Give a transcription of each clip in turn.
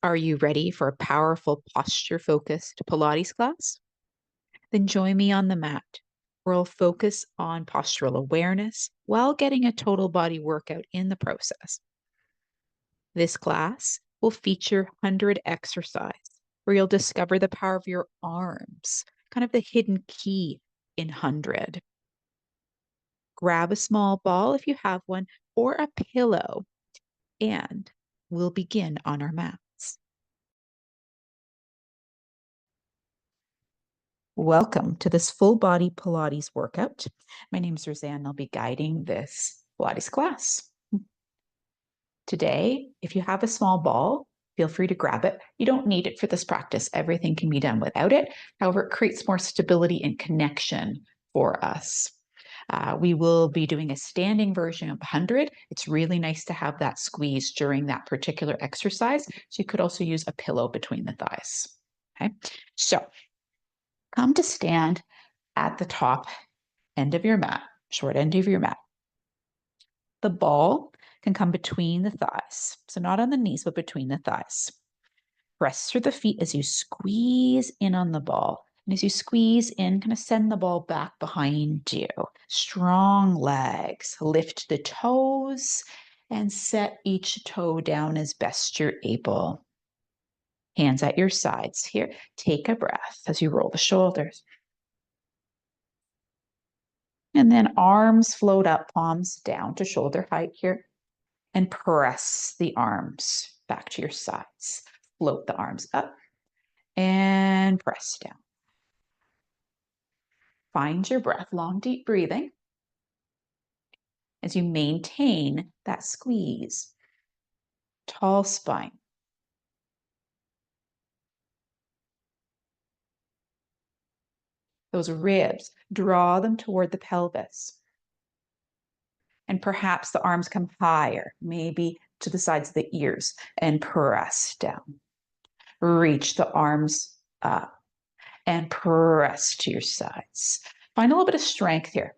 Are you ready for a powerful posture-focused Pilates class? Then join me on the mat, where I'll focus on postural awareness while getting a total body workout in the process. This class will feature 100 exercise, where you'll discover the power of your arms, kind of the hidden key in 100. Grab a small ball if you have one, or a pillow, and we'll begin on our mats. Welcome to this full body Pilates workout. My name is Roseanne. I'll be guiding this Pilates class. Today, if you have a small ball, feel free to grab it. You don't need it for this practice. Everything can be done without it. However, it creates more stability and connection for us. We will be doing a standing version of 100. It's really nice to have that squeeze during that particular exercise. So you could also use a pillow between the thighs. Okay, so come to stand at the top end of your mat, short end of your mat. The ball can come between the thighs. So not on the knees, but between the thighs. Press through the feet as you squeeze in on the ball. And as you squeeze in, kind of send the ball back behind you. Strong legs. Lift the toes and set each toe down as best you're able. Hands at your sides here. Take a breath as you roll the shoulders. And then arms float up, palms down to shoulder height here. And press the arms back to your sides. Float the arms up and press down. Find your breath, long, deep breathing as you maintain that squeeze. Tall spine. Those ribs, draw them toward the pelvis. And perhaps the arms come higher, maybe to the sides of the ears, and press down. Reach the arms up and press to your sides. Find a little bit of strength here.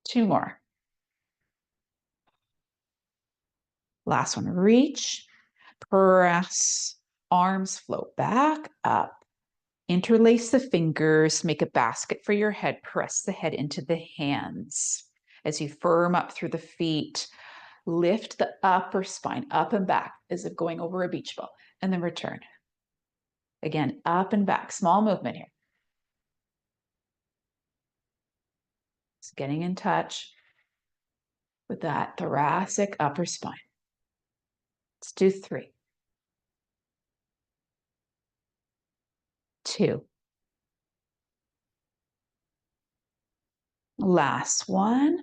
Two more. Last one. Reach, press, arms float back up. Interlace the fingers, make a basket for your head, press the head into the hands. As you firm up through the feet, lift the upper spine up and back as if going over a beach ball, and then return. Again, up and back, small movement here. Just getting in touch with that thoracic upper spine. Let's do 3. 2. Last one.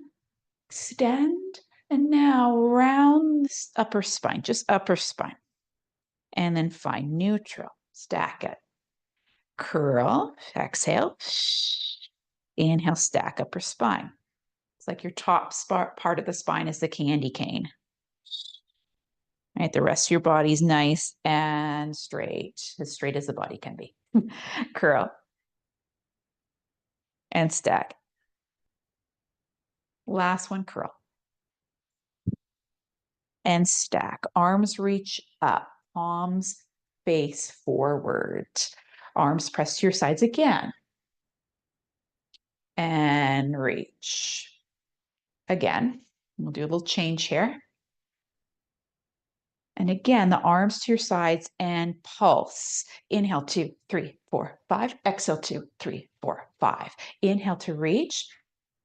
Extend. And now round the upper spine, just upper spine. And then find neutral. Stack it. Curl. Exhale. Inhale, stack upper spine. It's like your top part of the spine is the candy cane. Right, the rest of your body's nice and straight as the body can be. Curl and stack. Last one, curl and stack. Arms reach up, palms face forward. Arms press to your sides again. And reach. Again, we'll do a little change here. And again, the arms to your sides and pulse. Inhale, 2, 3, 4, 5. Exhale, 2, 3, 4, 5. Inhale to reach.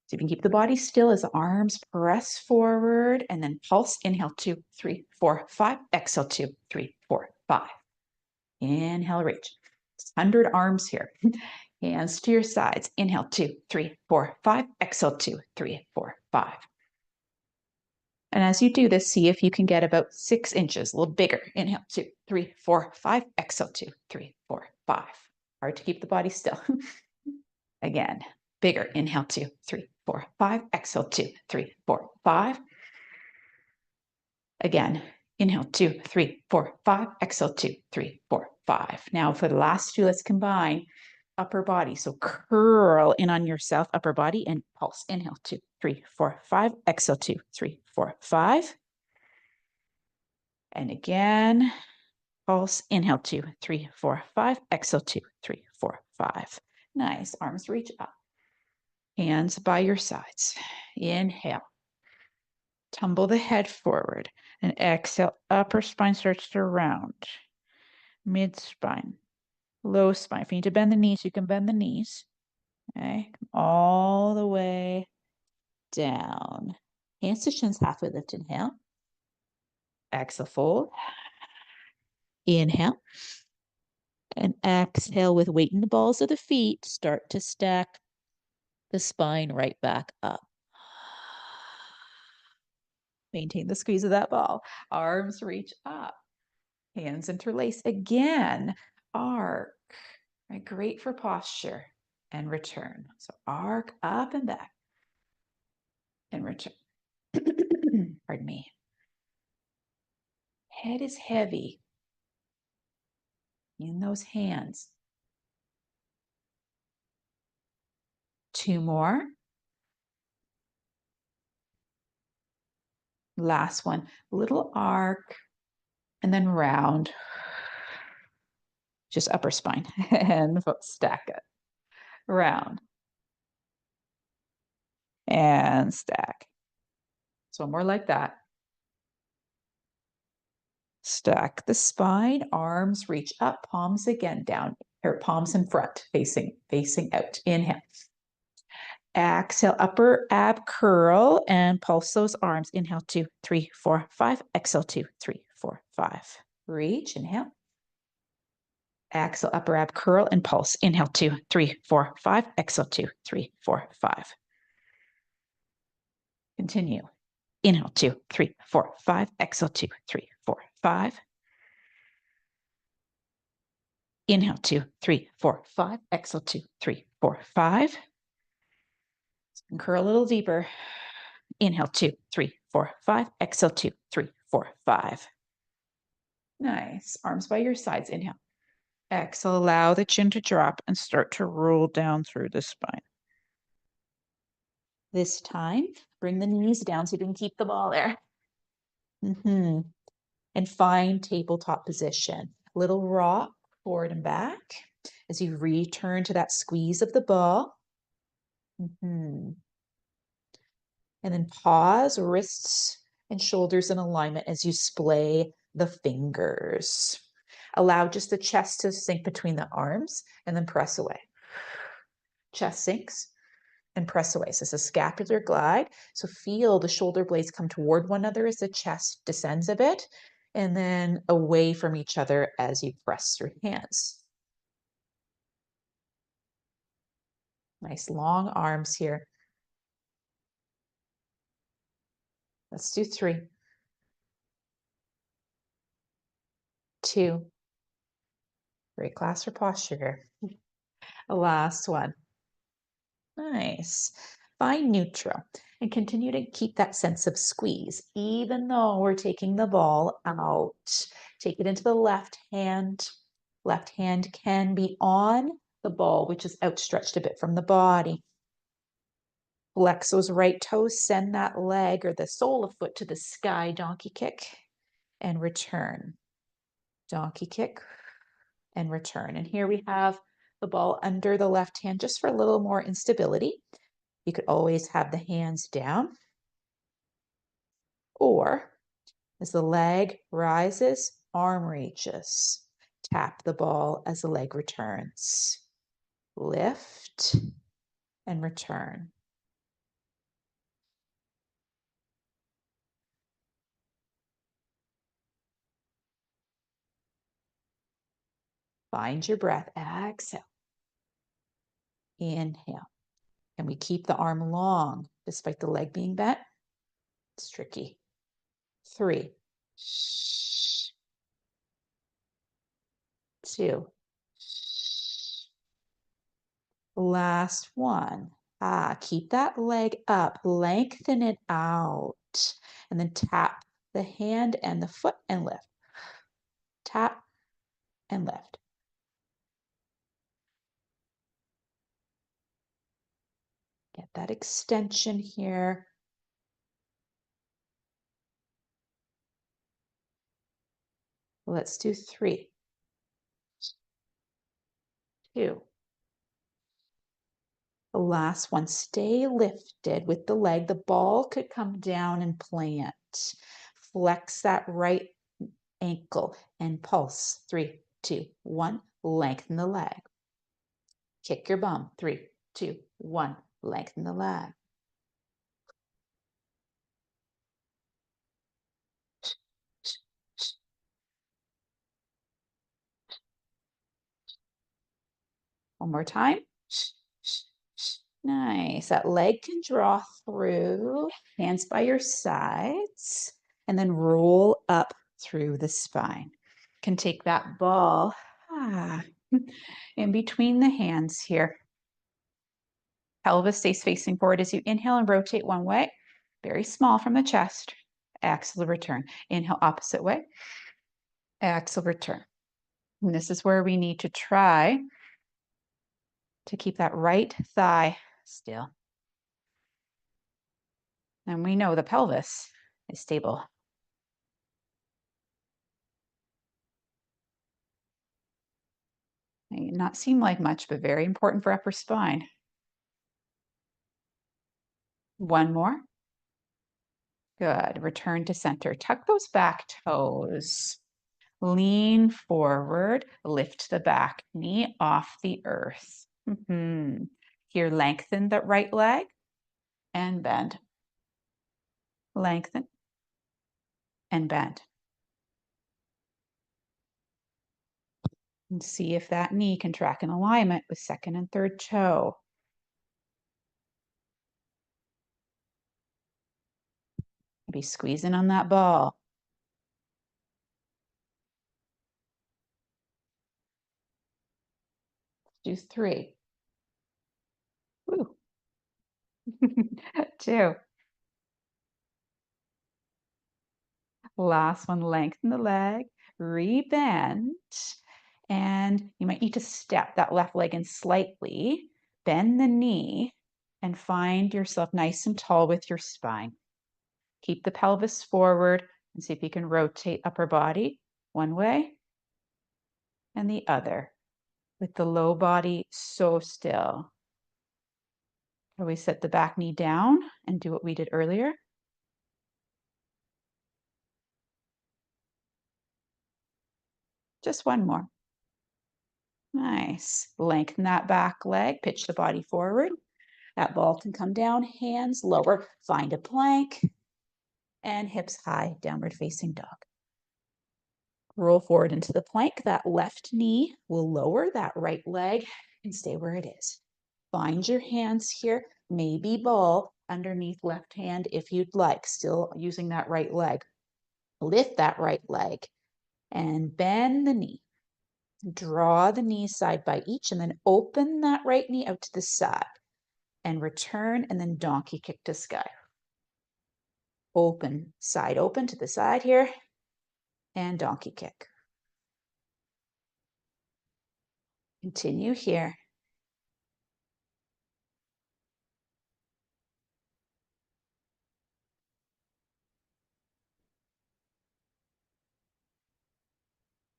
So you can keep the body still as the arms press forward and then pulse. Inhale, 2, 3, 4, 5. Exhale, 2, 3, 4, 5. Inhale, reach. 100 arms here. Hands to your sides. Inhale, 2, 3, 4, 5. Exhale, 2, 3, 4, 5. And as you do this, see if you can get about 6 inches, a little bigger. Inhale, 2, 3, 4, 5. Exhale, 2, 3, 4, 5. Hard to keep the body still. Again, bigger. Inhale, 2, 3, 4, 5. Exhale, 2, 3, 4, 5. Again, inhale, 2, 3, 4, 5. Exhale, 2, 3, 4, 5. Now for the last 2, let's combine upper body. So curl in on yourself, upper body, and pulse. Inhale, 2, 3, 4, 5. Exhale, 2, 3, 4, 5. And again, pulse. Inhale, 2, 3, 4, 5. Exhale, 2, 3, 4, 5. Nice. Arms reach up. Hands by your sides. Inhale. Tumble the head forward. And exhale, upper spine starts to round. Mid spine. Low spine. If you need to bend the knees, you can bend the knees. Okay. All the way down. Hands to shins, halfway lift. Inhale. Exhale, fold. Inhale. And exhale with weight in the balls of the feet. Start to stack the spine right back up. Maintain the squeeze of that ball. Arms reach up. Hands interlace again. Arc. Right, great for posture. And return. So arc up and back. And return. Pardon me. Head is heavy in those hands. 2 more. Last one. Little arc and then round. Just upper spine and stack it. Round and stack. So more like that. Stack the spine, arms reach up, palms again down, or palms in front, facing out. Inhale. Exhale, upper ab curl and pulse those arms. Inhale, 2, 3, 4, 5. Exhale, 2, 3, 4, 5. Reach, inhale. Exhale, upper ab curl and pulse. Inhale, 2, 3, 4, 5. Exhale, 2, 3, 4, 5. Continue. Inhale, 2, 3, 4, 5. Exhale, 2, 3, 4, 5. Inhale, 2, 3, 4, 5. Exhale, 2, 3, 4, 5. And curl a little deeper. Inhale, 2, 3, 4, 5. Exhale, 2, 3, 4, 5. Nice. Arms by your sides. Inhale. Exhale, allow the chin to drop and start to roll down through the spine. This time, bring the knees down so you can keep the ball there. And find tabletop position. Little rock forward and back as you return to that squeeze of the ball. And then pause, wrists and shoulders in alignment as you splay the fingers. Allow just the chest to sink between the arms and then press away. Chest sinks and press away. So it's a scapular glide. So feel the shoulder blades come toward one another as the chest descends a bit, and then away from each other as you press your hands. Nice long arms here. Let's do 3, 2. Great class for posture here. The last one. Nice. Find neutral and continue to keep that sense of squeeze, even though we're taking the ball out. Take it into the left hand. Left hand can be on the ball, which is outstretched a bit from the body. Flex those right toes, send that leg or the sole of foot to the sky, donkey kick, and return. Donkey kick and return. And here we have the ball under the left hand just for a little more instability. You could always have the hands down, or as the leg rises, arm reaches. Tap the ball as the leg returns. Lift and return. Find your breath. Exhale. Inhale. And we keep the arm long despite the leg being bent. It's tricky. 3, 2. Last one. Keep that leg up, lengthen it out, and then tap the hand and the foot and lift. Tap and lift. Get that extension here. Let's do 3, 2. The last one, stay lifted with the leg. The ball could come down and plant. Flex that right ankle and pulse. 3, 2, 1. Lengthen the leg. Kick your bum. 3, 2, 1. Lengthen the leg. One more time. Nice. That leg can draw through. Hands by your sides. And then roll up through the spine. Can take that ball in between the hands here. Pelvis stays facing forward as you inhale and rotate one way. Very small from the chest. Exhale, return. Inhale, opposite way. Exhale, return. And this is where we need to try to keep that right thigh still. And we know the pelvis is stable. May not seem like much, but very important for upper spine. One more. Good. Return to center. Tuck those back toes. Lean forward. Lift the back knee off the earth. Here, lengthen the right leg and bend. Lengthen and bend. And see if that knee can track in alignment with second and third toe. Maybe squeezing on that ball. Do 3. Woo. 2. Last one, lengthen the leg, rebend, and you might need to step that left leg in slightly, bend the knee, and find yourself nice and tall with your spine. Keep the pelvis forward and see if you can rotate upper body one way and the other with the low body so still. We set the back knee down and do what we did earlier. Just one more. Nice. Lengthen that back leg, pitch the body forward. That ball can come down, hands lower, find a plank, and hips high, downward facing dog. Roll forward into the plank. That left knee will lower, that right leg and stay where it is. Find your hands here, maybe ball underneath left hand if you'd like, still using that right leg. Lift that right leg and bend the knee. Draw the knees side by each and then open that right knee out to the side and return and then donkey kick to sky. Open, side open to the side here and donkey kick. Continue here.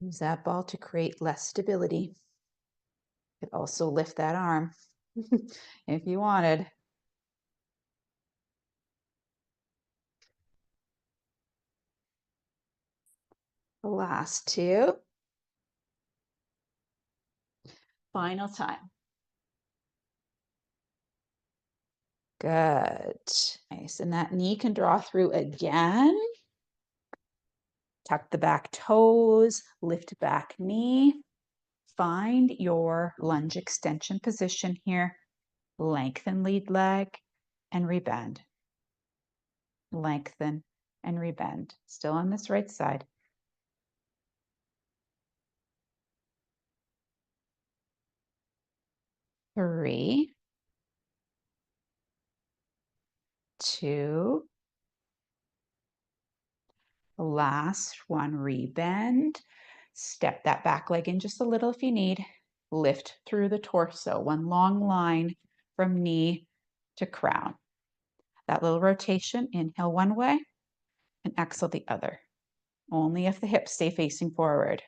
Use that ball to create less stability. You could also lift that arm if you wanted. The last 2. Final time. Good. Nice. And that knee can draw through again. Tuck the back toes, lift back knee. Find your lunge extension position here. Lengthen lead leg and rebend. Lengthen and rebend. Still on this right side. 3, 2. Last one, rebend. Step that back leg in just a little if you need. Lift through the torso. One long line from knee to crown. That little rotation, inhale one way and exhale the other. Only if the hips stay facing forward.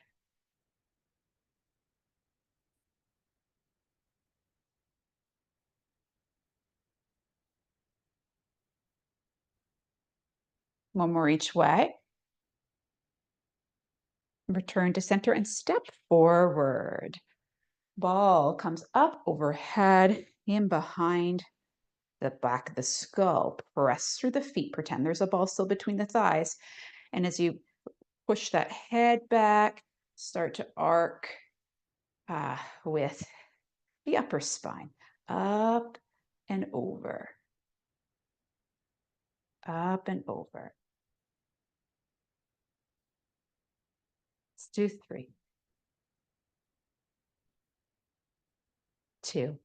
One more each way. Return to center and step forward. Ball comes up overhead, in behind the back of the skull. Press through the feet. Pretend there's a ball still between the thighs. And as you push that head back, start to arc with the upper spine. Up and over. Up and over. Let's do 3, 2.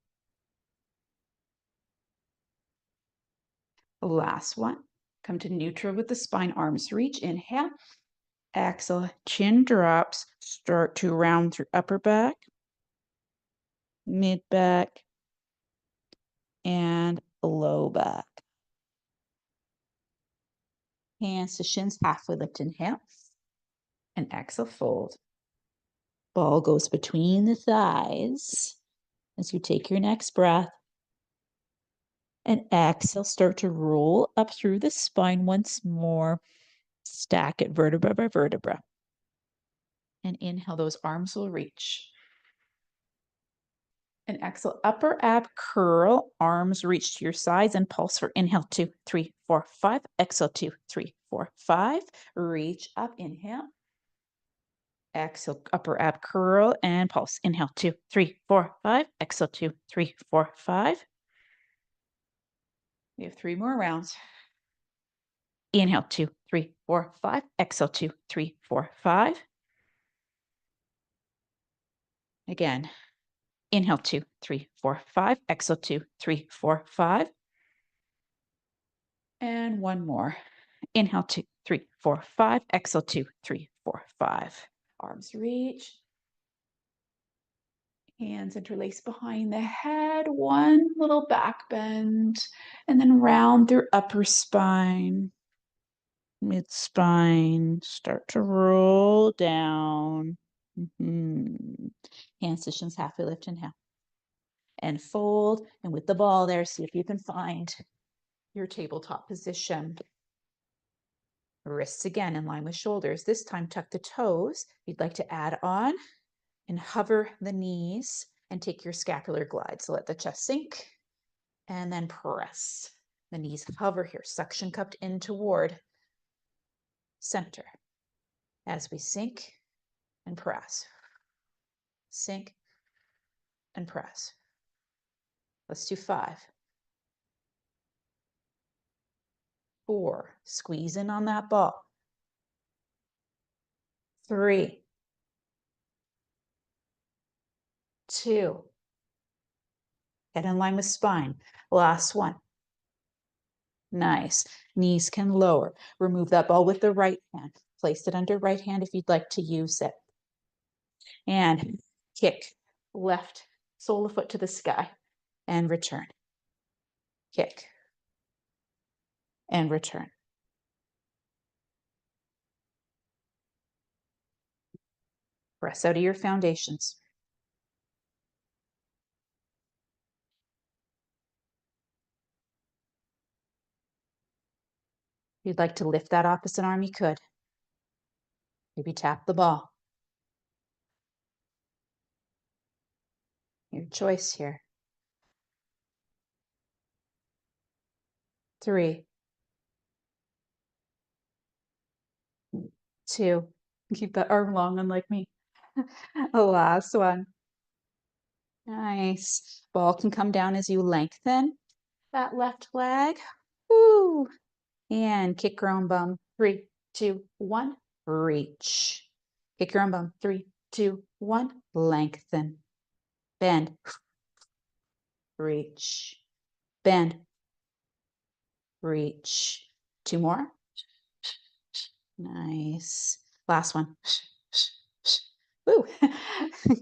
The last one. Come to neutral with the spine, arms reach. Inhale. Exhale, chin drops. Start to round through upper back, mid back, and low back. Hands to shins, halfway lift, inhale. And exhale, fold. Ball goes between the thighs as you take your next breath. And exhale, start to roll up through the spine once more. Stack it vertebra by vertebra. And inhale, those arms will reach. And exhale, upper ab curl, arms reach to your sides and pulse for inhale, 2, 3, 4, 5. Exhale, 2, 3, 4, 5. Reach up, inhale. Exhale, upper ab curl and pulse. Inhale, 2, 3, 4, 5. Exhale, 2, 3, 4, 5. We have 3 more rounds. Inhale, 2, 3, 4, 5. Exhale, 2, 3, 4, 5. Again. Inhale, 2, 3, 4, 5. Exhale, 2, 3, 4, 5. And one more. Inhale, 2, 3, 4, 5. Exhale, 2, 3, 4, 5. Arms reach. Hands interlace behind the head. One little back bend. And then round through upper spine. Mid spine. Start to roll down. Hands to shins, halfway lift, inhale. And fold. And with the ball there, see if you can find your tabletop position. Wrists again in line with shoulders. This time tuck the toes. You'd like to add on and hover the knees and take your scapular glide. So let the chest sink and then press. The knees hover here, suction cupped in toward center. As we sink and press. Sink and press. Let's do 5. 4, squeeze in on that ball. 3, 2, head in line with spine. Last one. Nice. Knees can lower. Remove that ball with the right hand. Place it under right hand if you'd like to use it. And kick left sole of foot to the sky and return. Kick and return. Press out of your foundations. If you'd like to lift that opposite arm, you could. Maybe tap the ball. Your choice here. 3, 2, keep that arm long, unlike me. The last one. Nice. Ball can come down as you lengthen that left leg. Woo. And kick your own bum. 3, 2, 1. Reach. Kick your own bum. 3, 2, 1. Lengthen. Bend. Reach. Bend. Reach. 2 more. Nice. Last one. Woo.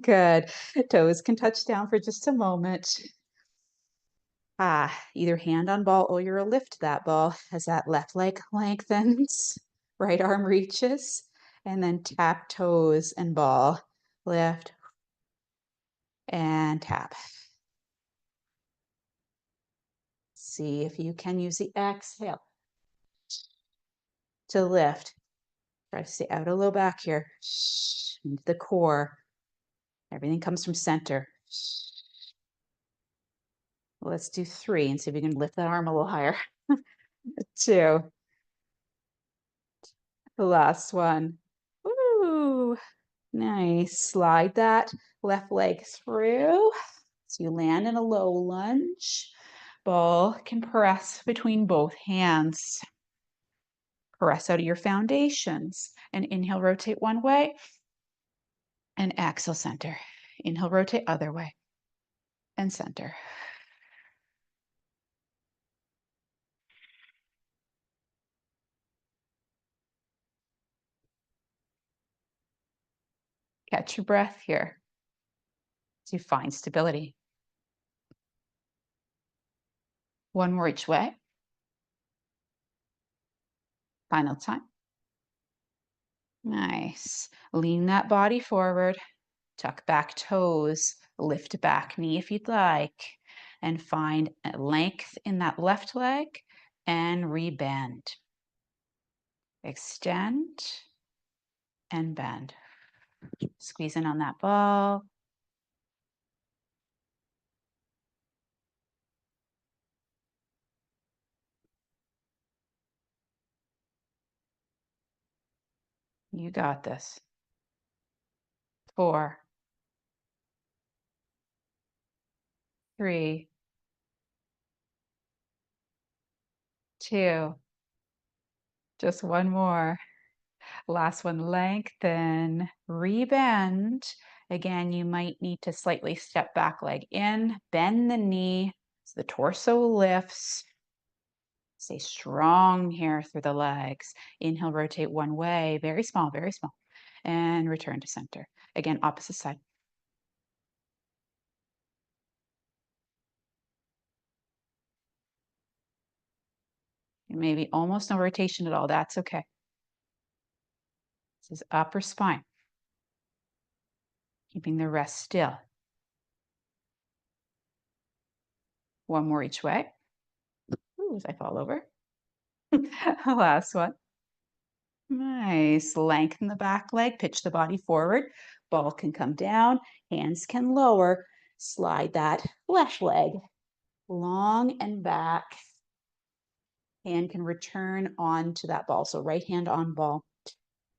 Good. Toes can touch down for just a moment. Either hand on ball or you'll lift that ball as that left leg lengthens, right arm reaches, and then tap toes and ball. Lift and tap. See if you can use the exhale to lift. Try to stay out of low back here. Into the core. Everything comes from center. Let's do 3 and see if we can lift that arm a little higher. 2. The last one. Woo! Nice. Slide that left leg through. So you land in a low lunge. Ball can press between both hands. Press out of your foundations. And inhale, rotate one way. And exhale, center. Inhale, rotate other way. And center. Catch your breath here to find stability. One more each way. Final time. Nice. Lean that body forward. Tuck back toes. Lift back knee if you'd like. And find a length in that left leg and rebend. Extend and bend. Squeeze in on that ball. You got this. 4, 3, 2. Just one more. Last one, lengthen, rebend. Again, you might need to slightly step back leg in, bend the knee so the torso lifts. Stay strong here through the legs. Inhale, rotate one way, very small, and return to center. Again, opposite side. Maybe almost no rotation at all. That's okay. This is upper spine. Keeping the rest still. One more each way. Ooh, as I fall over. Last one. Nice. Lengthen the back leg, pitch the body forward. Ball can come down, hands can lower. Slide that left leg long and back. Hand can return onto that ball. So right hand on ball.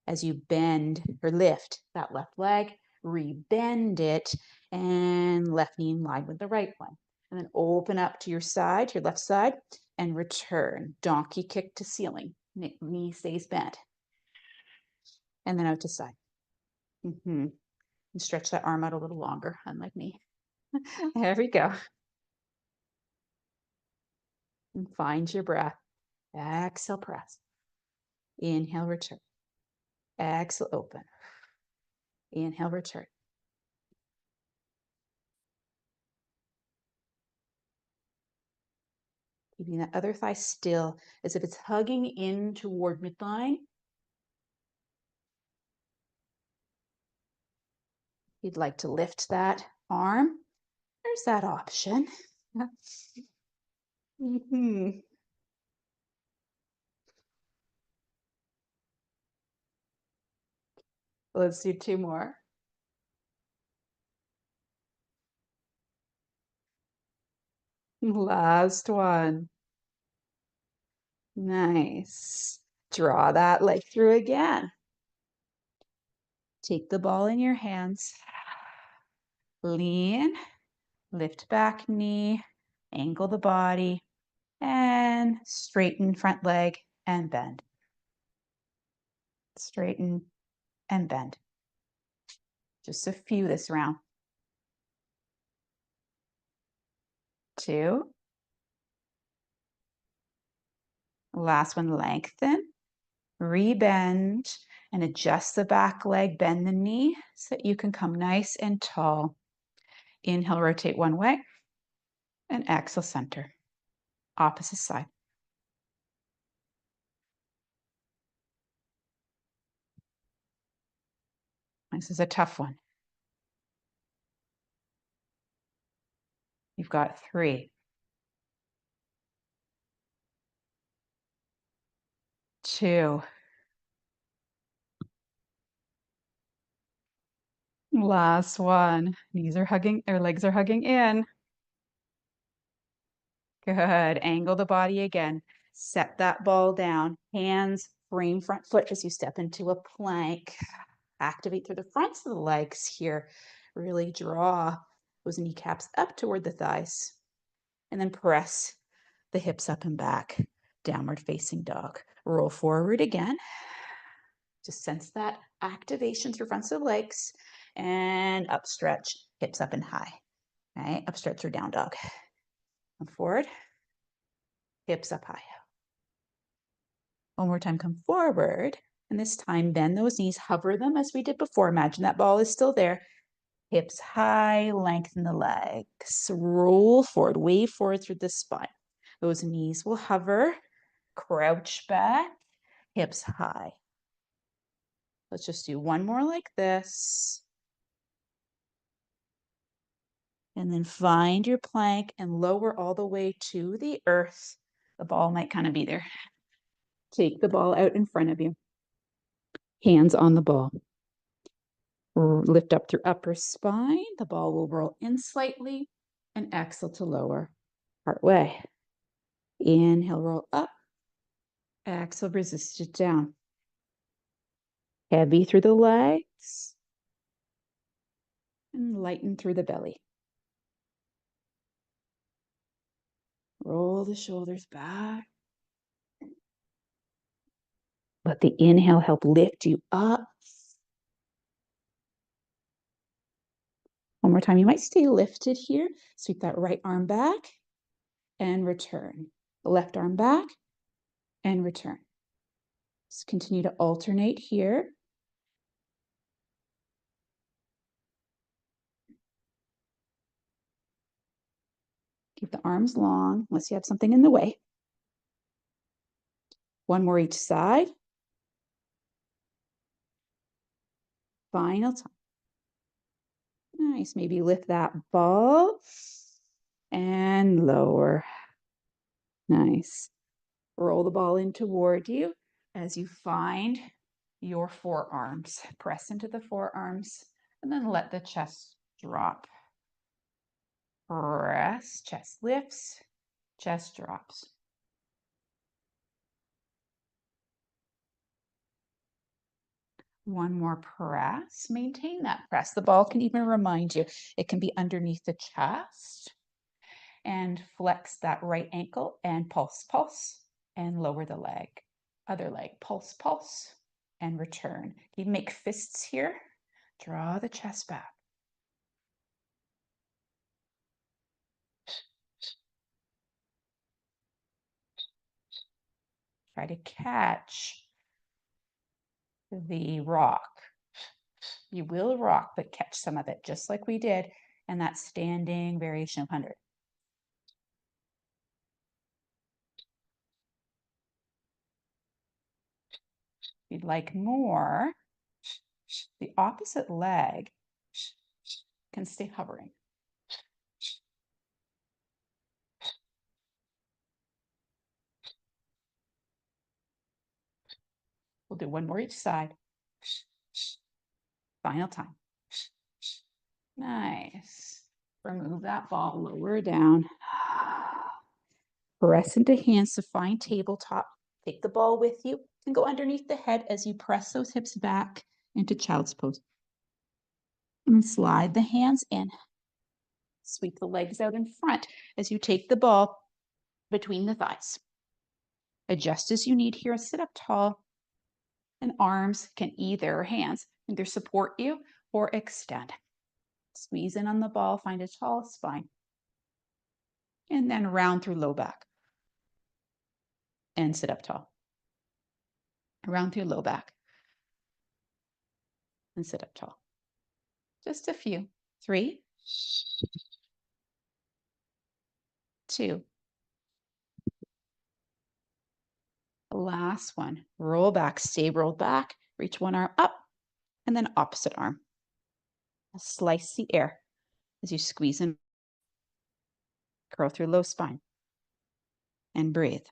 As you bend or lift that left leg, rebend it, and left knee in line with the right one. And then open up to your side, your left side, and return. Donkey kick to ceiling. Knee stays bent. And then out to side. And stretch that arm out a little longer, unlike me. There we go. And find your breath. Exhale, press. Inhale, return. Exhale, open. Inhale, return. Keeping that other thigh still as if it's hugging in toward midline. You'd like to lift that arm. There's that option. Let's do 2 more. Last one. Nice. Draw that leg through again. Take the ball in your hands. Lean, lift back knee, angle the body, and straighten front leg and bend. Straighten and bend. Just a few this round. 2. Last one, lengthen, rebend, and adjust the back leg, bend the knee so that you can come nice and tall. Inhale, rotate one way. and exhale, center. Opposite side. This is a tough one. You've got 3, 2. Last one. Knees are hugging, or legs are hugging in. Good. Angle the body again. Set that ball down. Hands frame front foot as you step into a plank. Activate through the fronts of the legs here. Really draw those kneecaps up toward the thighs. And then press the hips up and back. Downward facing dog. Roll forward again. Just sense that activation through fronts of the legs. And up stretch, hips up and high. All right, up stretch or down dog. Come forward. Hips up high. One more time, come forward. And this time, bend those knees, hover them as we did before. Imagine that ball is still there. Hips high, lengthen the legs. Roll forward, wave forward through the spine. Those knees will hover. Crouch back, hips high. Let's just do one more like this. And then find your plank and lower all the way to the earth. The ball might kind of be there. Take the ball out in front of you. Hands on the ball. Lift up through upper spine. The ball will roll in slightly and exhale to lower. Part way. Inhale, roll up. Exhale, resist it down. Heavy through the legs. And lighten through the belly. Roll the shoulders back. Let the inhale help lift you up. One more time. You might stay lifted here. Sweep that right arm back and return. The left arm back and return. Just continue to alternate here. Keep the arms long unless you have something in the way. One more each side. Final time. Nice. Maybe lift that ball and lower. Nice. Roll the ball in toward you as you find your forearms. Press into the forearms and then let the chest drop. Press, chest lifts, chest drops. One more press. Maintain that press. The ball can even remind you, it can be underneath the chest. And flex that right ankle and pulse, pulse, and lower the leg. Other leg, pulse, pulse, and return. You make fists here. Draw the chest back. Try to catch the rock. You will rock, but catch some of it, just like we did in that standing variation of 100. If you'd like more, the opposite leg can stay hovering. We'll do one more each side. Final time. Nice. Remove that ball, lower down. Press into hands to find tabletop. Take the ball with you and go underneath the head as you press those hips back into child's pose. And then slide the hands in. Sweep the legs out in front as you take the ball between the thighs. Adjust as you need here. Sit up tall. And arms can hands either support you or extend. Squeeze in on the ball, find a tall spine. And then round through low back. And sit up tall. Round through low back. And sit up tall. Just a few. 3, 2. Last one. Roll back, stay rolled back. Reach one arm up and then opposite arm. Slice the air as you squeeze and curl through low spine and breathe.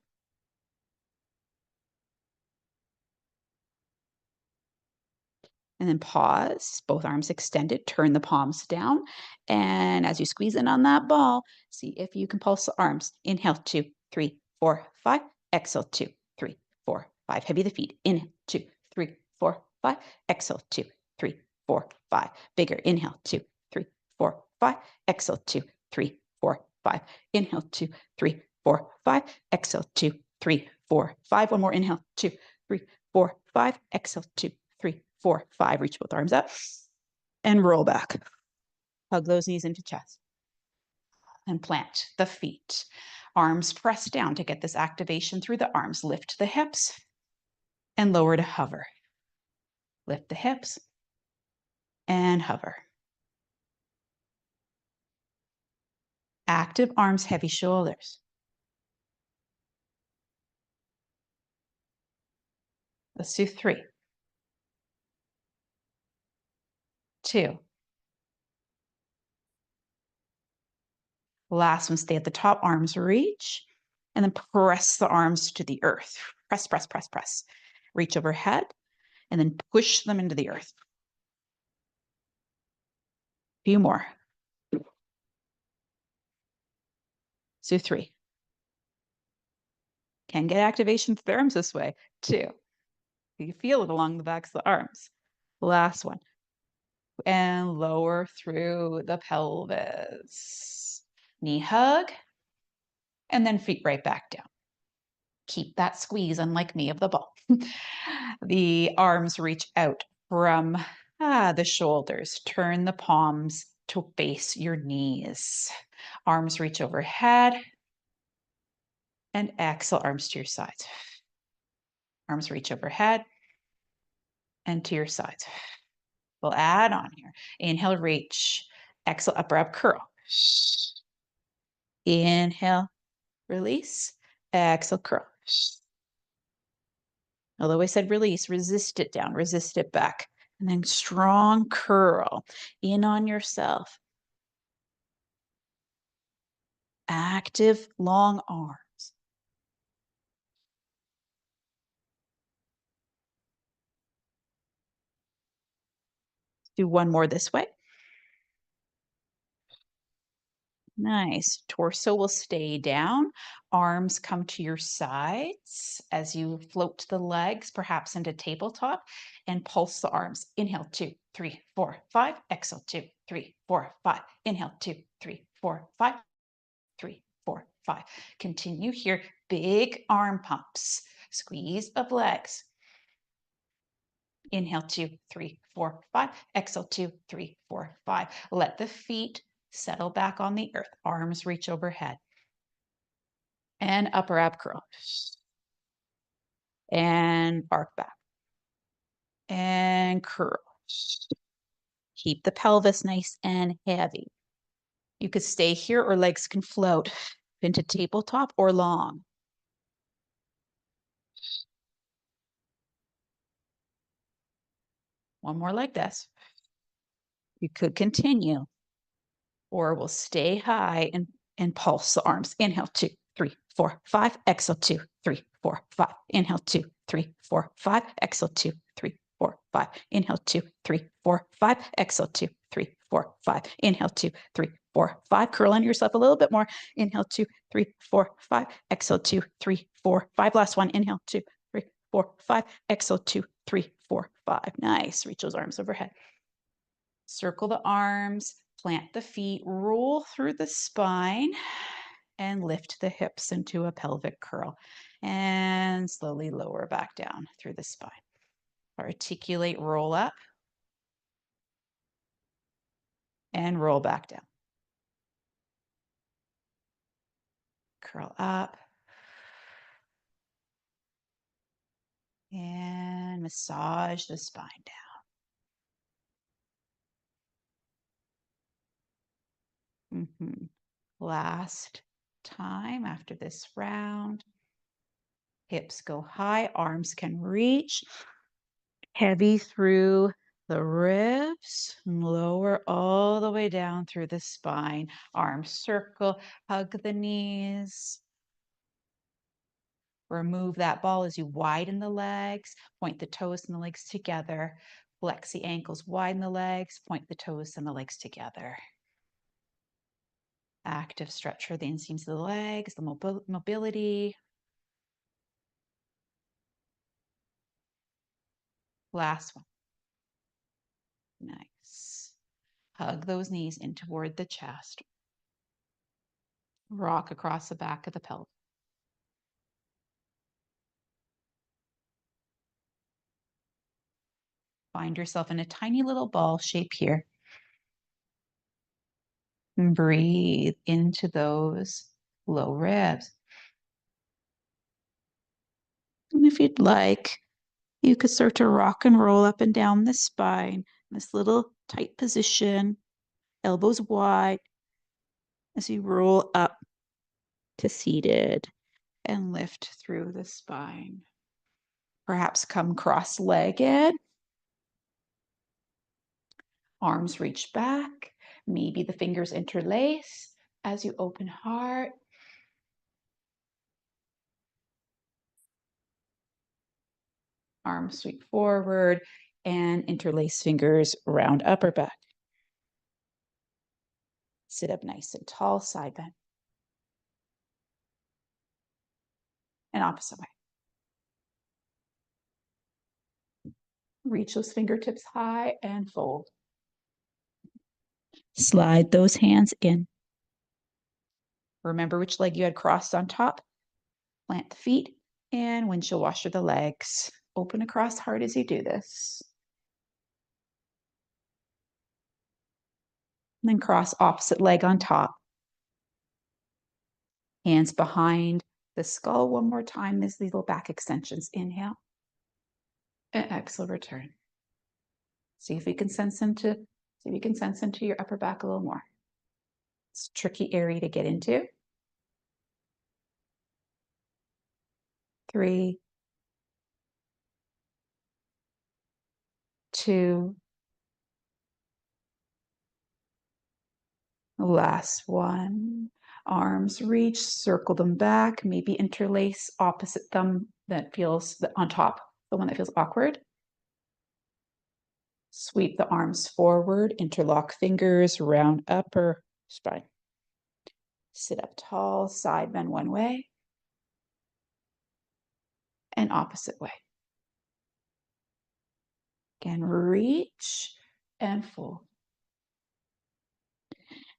And then pause, both arms extended, turn the palms down. And as you squeeze in on that ball, see if you can pulse the arms. Inhale, 2, 3, 4, 5. Exhale, 2, 3, 4, 5. Heavy the feet. Inhale, 2, 3, 4, 5. Exhale, 2, 3, 4, 5. Bigger. Inhale, 2, 3, 4, 5. Exhale, 2, 3, 4, 5. Inhale, 2, 3, 4, 5. Exhale, 2, 3, 4, 5. One more. Inhale, 2, 3, 4, 5. Exhale, 2, 3, 4, 5. Reach both arms up and roll back. Hug those knees into chest. And plant the feet. Arms press down to get this activation through the arms. Lift the hips and lower to hover. Lift the hips and hover. Active arms, heavy shoulders. Let's do 3, 2. Last one, stay at the top, arms reach, and then press the arms to the earth. Press, press, press, press. Reach overhead, and then push them into the earth. Few more. So 3. Can get activation through the arms this way. 2. You feel it along the backs of the arms. Last one. And lower through the pelvis. Knee hug, and then feet right back down. Keep that squeeze, unlike me, of the ball. The arms reach out from the shoulders. Turn the palms to face your knees. Arms reach overhead. And exhale, arms to your sides. Arms reach overhead and to your sides. We'll add on here. Inhale, reach. Exhale, upper ab curl. Inhale, release. Exhale, curl. Although I said release, resist it down, resist it back. And then strong curl in on yourself. Active long arms. Do one more this way. Nice. Torso will stay down. Arms come to your sides as you float the legs, perhaps into tabletop, and pulse the arms. Inhale, 2, 3, 4, 5. Exhale, 2, 3, 4, 5. Inhale, 2, 3, 4, 5. 3, 4, 5. Continue here. Big arm pumps. Squeeze of legs. Inhale, 2, 3, 4, 5. Exhale, 2, 3, 4, 5. Let the feet settle back on the earth. Arms reach overhead. And upper ab curl. And arc back. And curl. Keep the pelvis nice and heavy. You could stay here or legs can float into tabletop or long. One more like this. You could continue. Or we'll stay high and pulse the arms. Inhale, 2, 3, 4, 5. Exhale, 2, 3, 4, 5. Inhale, 2, 3, 4, 5. Exhale, 2, 3, 4, 5. Inhale, 2, 3, 4, 5. Exhale, 2, 3, 4, 5. Inhale, 2, 3, 4, 5. Curl under yourself a little bit more. Inhale, 2, 3, 4, 5. Exhale, 2, 3, 4, 5. Last one. Inhale, 2, 3, 4, 5. Exhale, 2, 3, 4, 5. Nice. Reach those arms overhead. Circle the arms. Plant the feet, roll through the spine, and lift the hips into a pelvic curl. And slowly lower back down through the spine. Articulate, roll up, and roll back down. Curl up. And massage the spine down. Last time after this round. Hips go high, arms can reach. Heavy through the ribs, lower all the way down through the spine. Arms circle, hug the knees. Remove that ball as you widen the legs, point the toes and the legs together. Flex the ankles, widen the legs, point the toes and the legs together. Active stretch for the inseams of the legs, the mobility. Last one. Nice. Hug those knees in toward the chest. Rock across the back of the pelvis. Find yourself in a tiny little ball shape here. And breathe into those low ribs. And if you'd like, you could start to rock and roll up and down the spine, this little tight position, elbows wide, as you roll up to seated and lift through the spine. Perhaps come cross-legged. Arms reach back. Maybe the fingers interlace as you open heart. Arms sweep forward and interlace fingers round upper back. Sit up nice and tall, side bend. And opposite way. Reach those fingertips high and fold. Slide those hands in. Remember which leg you had crossed on top. Plant the feet and windshield washer the legs. Open across hard as you do this. And then cross opposite leg on top. Hands behind the skull one more time as these little back extensions. Inhale. And exhale, return. See if you can sense into your upper back a little more. It's a tricky area to get into. 3, 2, last one. Arms reach, circle them back, maybe interlace opposite thumb that feels on top, the one that feels awkward. Sweep the arms forward, interlock fingers, round upper spine. Sit up tall, side bend one way and opposite way. Again, reach and fold.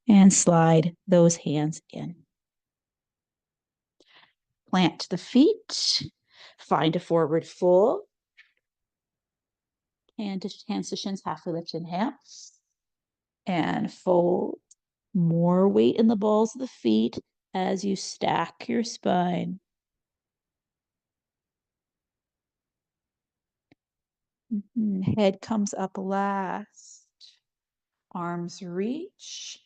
And slide those hands in. Plant the feet, find a forward fold. And hands to shins, halfway lift, inhale. And fold. More weight in the balls of the feet as you stack your spine. Head comes up last. Arms reach.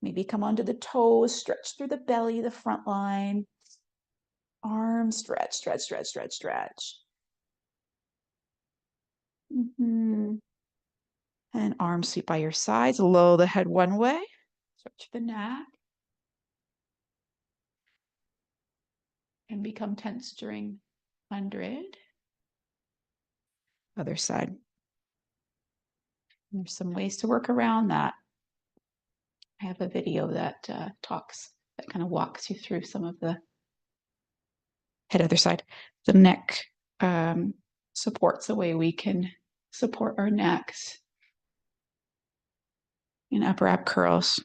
Maybe come onto the toes, stretch through the belly, the front line. Arms stretch, stretch, stretch, stretch, stretch. And arms sweep by your sides. Lower the head one way. Stretch the neck. And become tense during 100. Other side. There's some ways to work around that. I have a video that kind of walks you through some of the head other side. The neck supports the way we can support our necks in upper ab curls.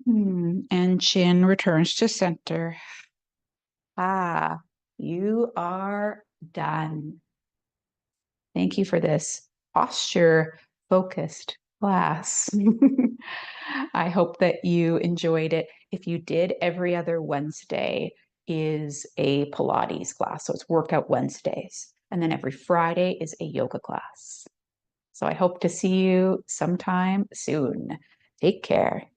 And chin returns to center. You are done. Thank you for this posture-focused class. I hope that you enjoyed it. If you did, every other Wednesday is a Pilates class. So it's workout Wednesdays. And then every Friday is a yoga class. So I hope to see you sometime soon. Take care.